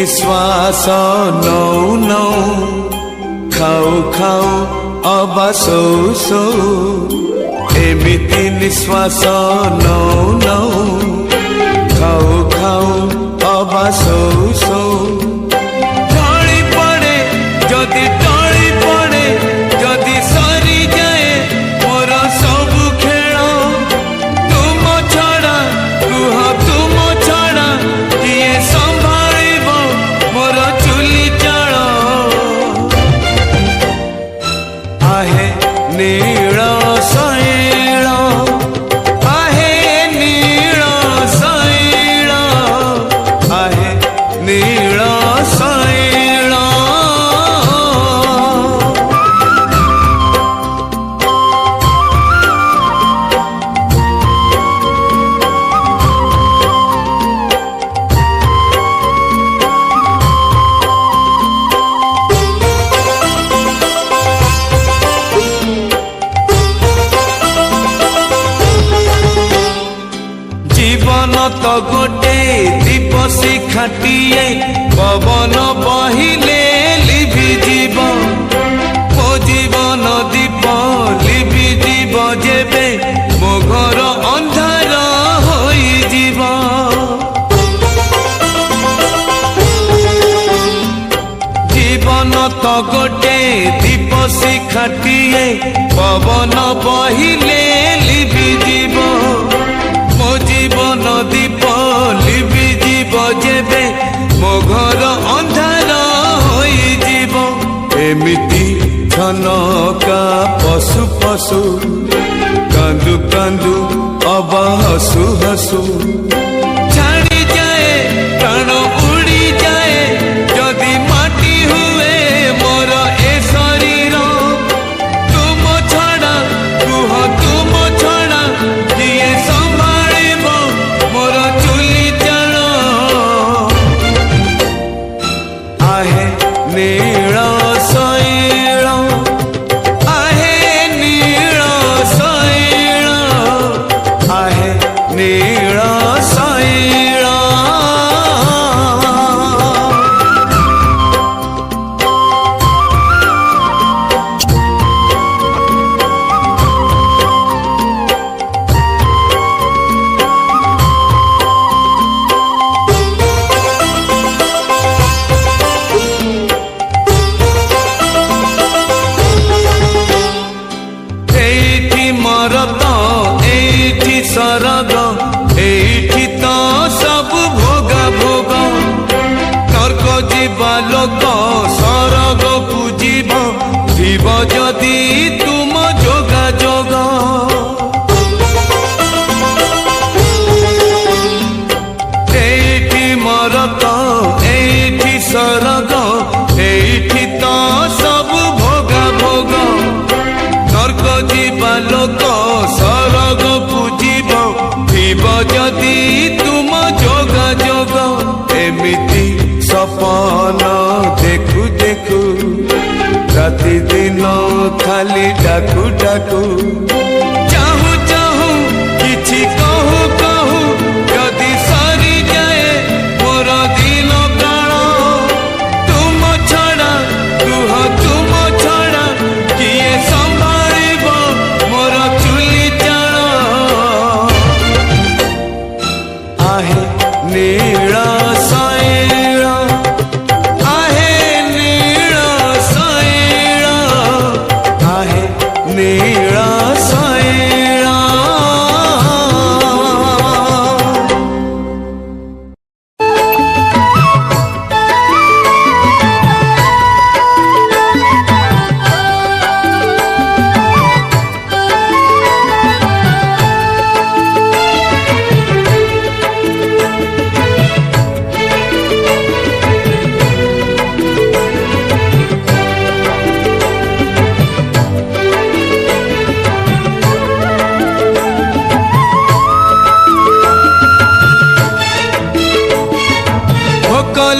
निश्वास नौ नौ खाऊ खाऊ अबा सौ सौ एमिति निश्वास नौ नौ खाऊ खाऊ अबा सौ सौ ढली पड़े जदि टली पड़े जदि सरी जाए मोर सबु खेल तुम छड़ा कुह तुम छड़ा किए संभालिब मोर चुली चाल आहे नील शैल आहे नील शैल आहे नील शैल जीवन तो गोटे दीप शिखाटीए पवन बहिले लिभि जीव मो जीवन दीप लिभि जीव जेबे मो घर अंधार होई जीव जीवन तो गोटे दीप शिखाटीए पवन बहिले लिभि जीव मो जीवन दीप लिभि जीव जेबे मो घर अंधार होई जीव एमिति छनका पशु पशु कांदु कांदु अब हसु हसु छाड़ी जाए प्राण उड़ी जाए जदि माटी हुए मोर ए शरीर तुम छड़ा कुह तुम छड़ा किए संभालिब मोर चुली चाल आहे नील शैल आहे नील शैल आहे नील शैल मरत एठी सरग एठी तो सब भोगा भोग नर्क जीवा लोक सरग पूजिब शिव जदि तुम जोगा जोग एठी मरत एठी सरग एठी तो सब भोगा भोग नर्क जीवा लोक सरग पूजिब शिव जदि तुम जोगा जोग एमिति सपन देखु देखु राति दिन खाली डाकू डाकू चाहू चाहू किछि कहू कहू जदि सरी जाए मोर दिन प्राण तुम छड़ा कुह तुम छड़ा किए संभालिब मोर चुली चाल आहे नील शैल आहे नील शैल आहे नील शैल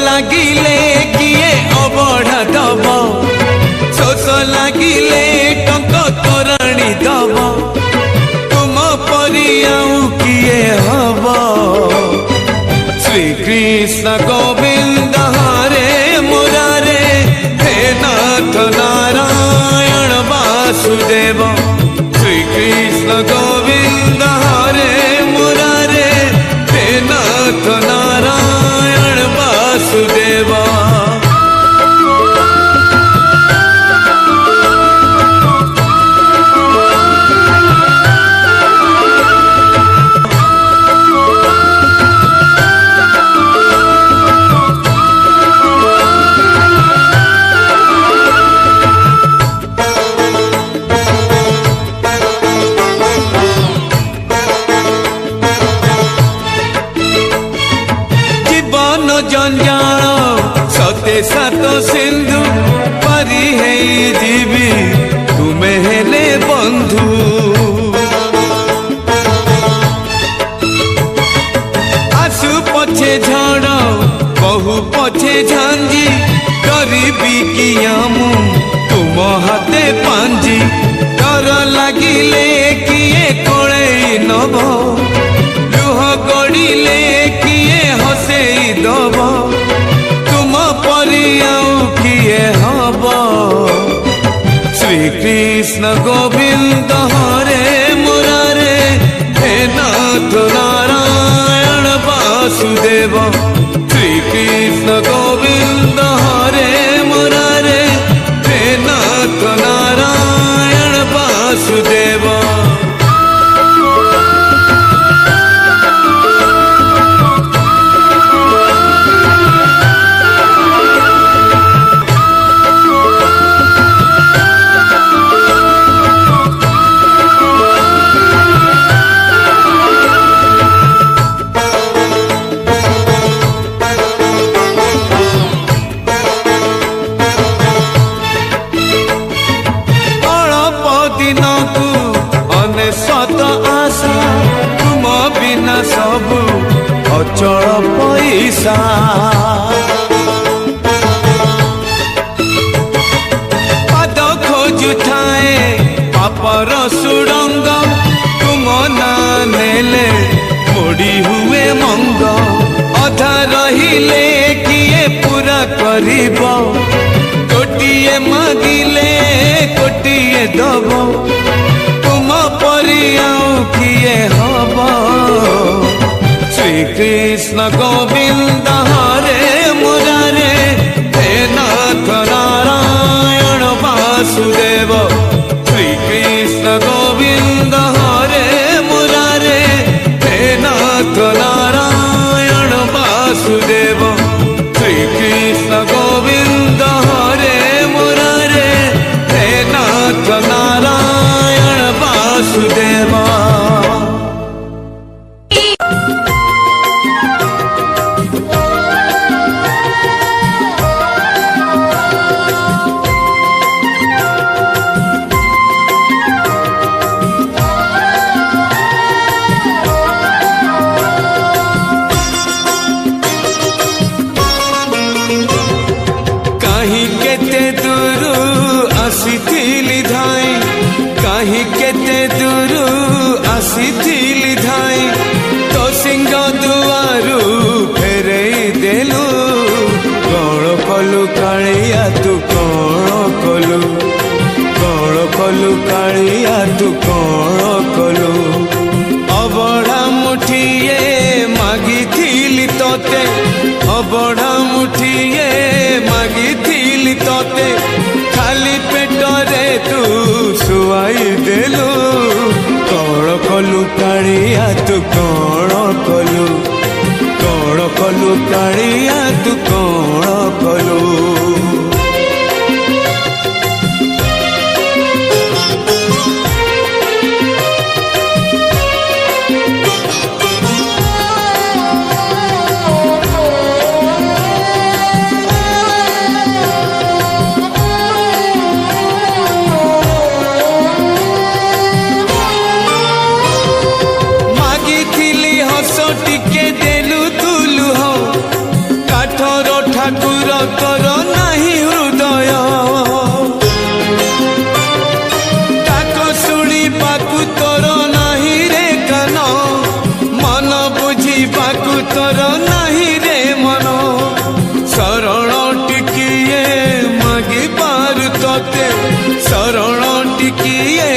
लागिले किए अबढ़ा दब शोष लागिले टंक तोराणी दब तुम परियाऊ किए हब श्री कृष्ण गोविंद नाथ नारायण वासुदेव श्री कृष्ण गोविंद हरे मुरारे हे नाथ नारायण वासुदेव। जंजाल सते सात सिंधु पारी है जीवी तुम्हें हेले बंधु। आसु पछे झड़ बहु पछे झांझी गरीबी किया मु तुम हाथे पांजी। डर लागिले किए कोड़े नभ लुह गड़िले किए हसेई दब तुम परी आउ किए हब। श्री कृष्ण गोविंद हरे मुरारे हे नाथ नारायण वासुदेव श्री कृष्ण गोविंद हरे मुरारे हे नाथ नारायण वासुदेव। सबु अचल पैसा पद खोजु थाए पापर सुडंग तुम ना नेले मोड़ी हुए मंग। अधा रहिले किए पूरा करिब गोटिए मागिले गोटिए दब तुम परी आउ किए हब। श्री कृष्ण गोविंद हरे मुरारे हे नाथ नारायण वासुदेव श्री कृष्ण गोविंद हरे मुरारे हे नाथ नारायण वासुदेव श्री कृष्ण गोविंद हरे मुरारे हे नाथ नारायण वासुदेव। कहीं केते दूर आसीथिली धाई तो सिंह दुआरू फेरे देलु कौन कलु कालिया तू कौन कलु कालिया तू कौन कलु। अबड़ा मुठिए मागिथिली तोते अबड़ा मुठिए मागिथिली तोते खाली पेटरे तू सुआई देलु कौन कलु कालिया तू कौन कलु कालिया तू कौन कलु। तोते शरण टिकिए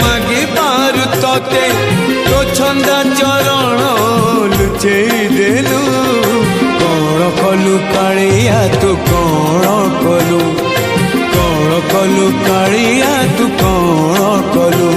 मागी पारु तोते तो छंदा चरण लुचे देलु कौन कलु कालिया तू कौन कलु कालिया तू कौन कलु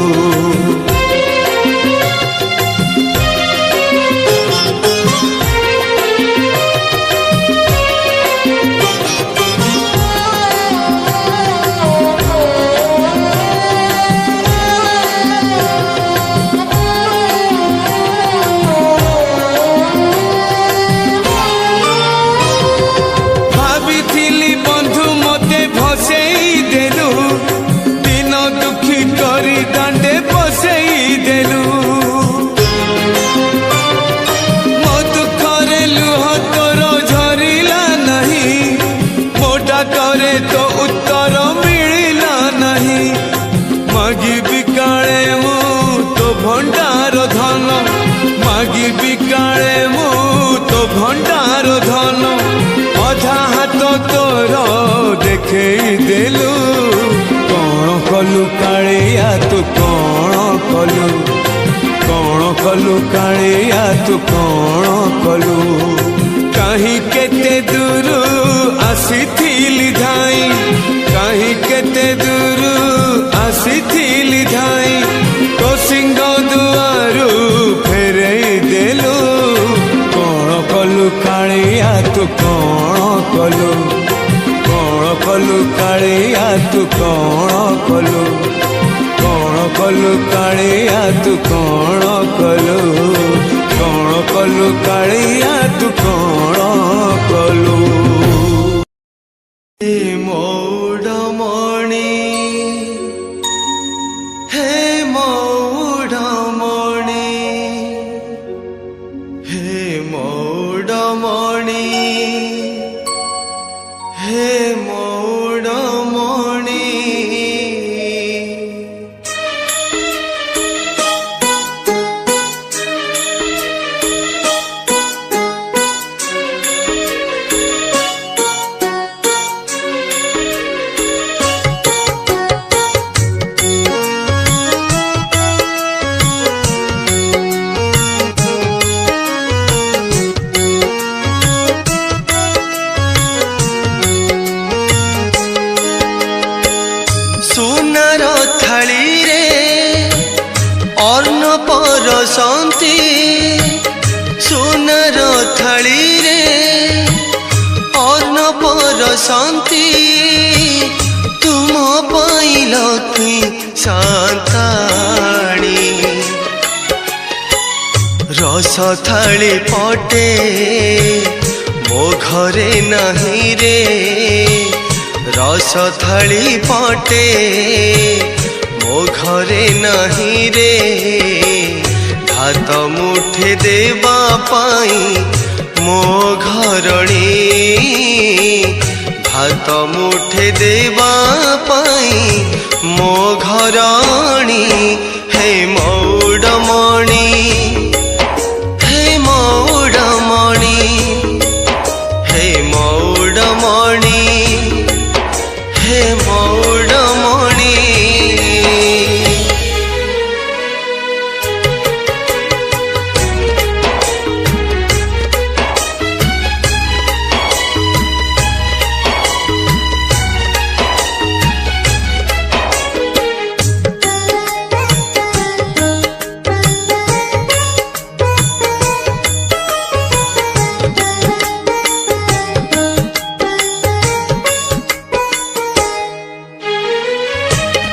तो उत्तर मिलला नहीं मागी बिकाले मु तो भंडार धन मागी बिकाले मु तो भंडार धन अधा हाथ तोर देखे देलु कौन कलु कालिया तू कौन कलु कालिया तू कौन कलु कहीं केते दूर आसीथिली धाई कहीं केते दूर आसीथिली धाई तो सिंह दुआरू फेरे देलु कौन कलु कालिया तू कौन कलु कालिया तू कौन कलु कालिया तू कौन कलु कालिया तू कौन कलु हे मौडमणि हे मौडमणि हे मौडमणि हे मौडमणि परसंती सोनार थाली रे अन्न परसंती तुम पाई लक्ष्मी सांताणी रस थाली पटे मो घरे नहीं रे रस थाली पटे मो घरे नहीं रे भात मुठे देवा पाई मो घरणी भात मुठे देवा पाई मो घरणी हे मौडमणि हे मौडमणि हे मौडमणि हे मौडमणि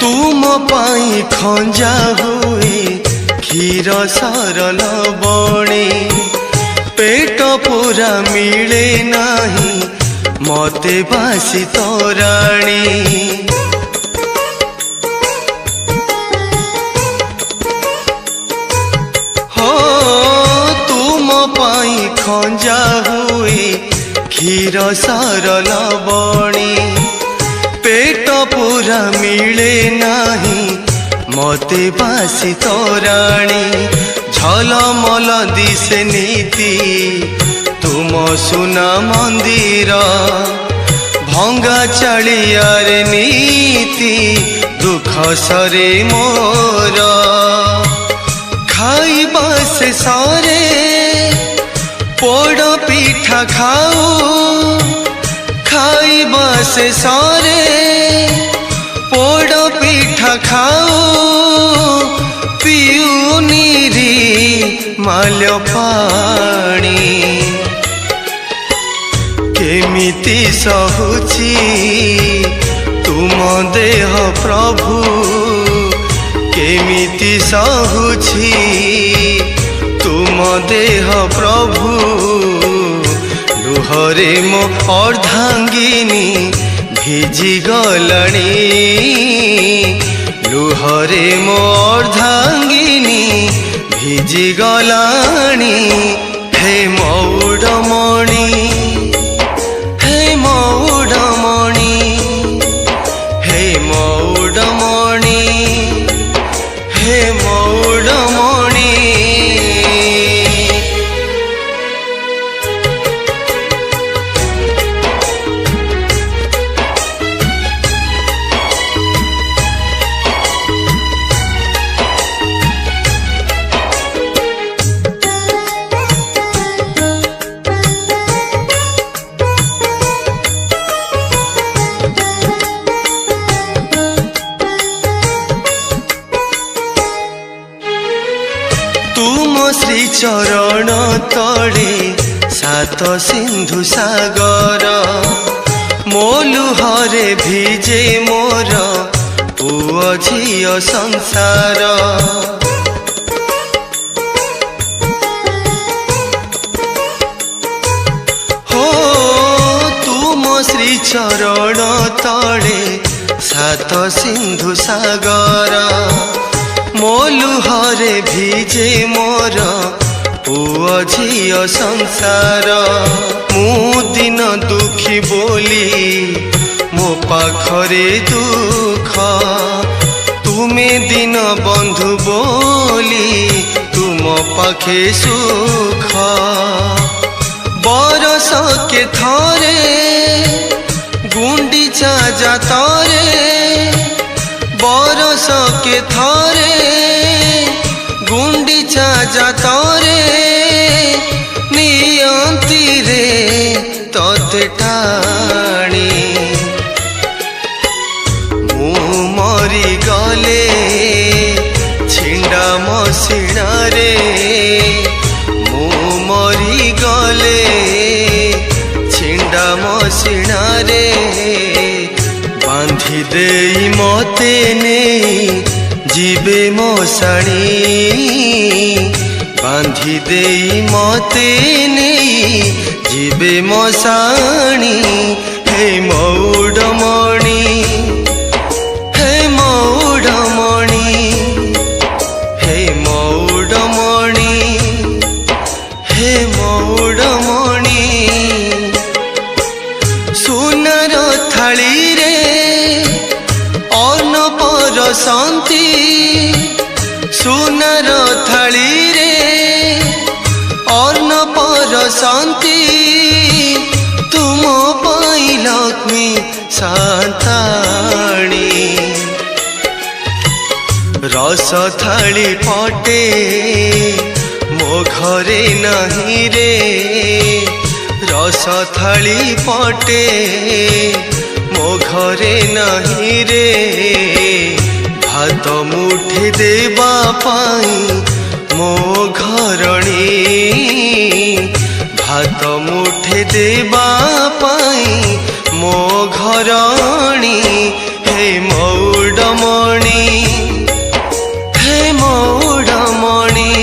तुम पाई खंजा हुए क्षीर सरल बणे पेट पूरा मिले नाही मते बासी तोराणी हो तुम पाई खंजा हुए क्षीर सरल बणे पेट पूरा मिले नाही मते बासी तोराणी झलमल दिसे नीति तुम सुना मंदिर भंगा चालियार नीति दुख सरे मोर खाइबा से सरे पोड़ पिठा खाऊ खाइबा से सरे पोड़ पिठा खाऊ पिउनिरी माल्य पाणी केमिति सहुची तुम देह प्रभु केमिति सहुची तुम देह प्रभु लुहरे मो अर्धांगिनी भिजी गलणी लुहरे मो अर्धांगिनी भिजी गलाणी हे मौडमणि हे मौडमणि हे मौडमणि हे मौडमणि तुम श्री चरण तले सात सिंधु सागर मो लुहरे भिजे मोर पुओ झियो संसार हो तुम श्री चरण तले सात सिंधु सागर मो लुहरे भिजे मोर पुओ झियो संसार मु दिन दुखी बोली मो पाखरे दुख तुमे दिन बंधु बोली तुम पाखे सुख बरस के थरे गुंडीचा जातरे बरस के थरे गुंडीचा जातरे नियंती रे तते टाणी मु मरी गले छिंडा मसिणा रे मु मरी गले छिंडा मसिणा रे बांधी देई मते नहीं जीवे मशाणी बांधी देई मते नहीं जीवे मशाणी हे मौडमणि हे मौडमणि हे मौडमणि हे मौडमणि सोनार थाली रे अन्न परसंती सोनार थाली रे अन्न परसंती तुम पाई लक्ष्मी सांताणी रस थाली पटे मो घरे नहीं रे रस थाली पटे मो घरे नहीं रे भात मुठे देवा पाई मो घरणी भात मुठे देवा पाई मो घरणी हे मौडमणि हे मौडमणि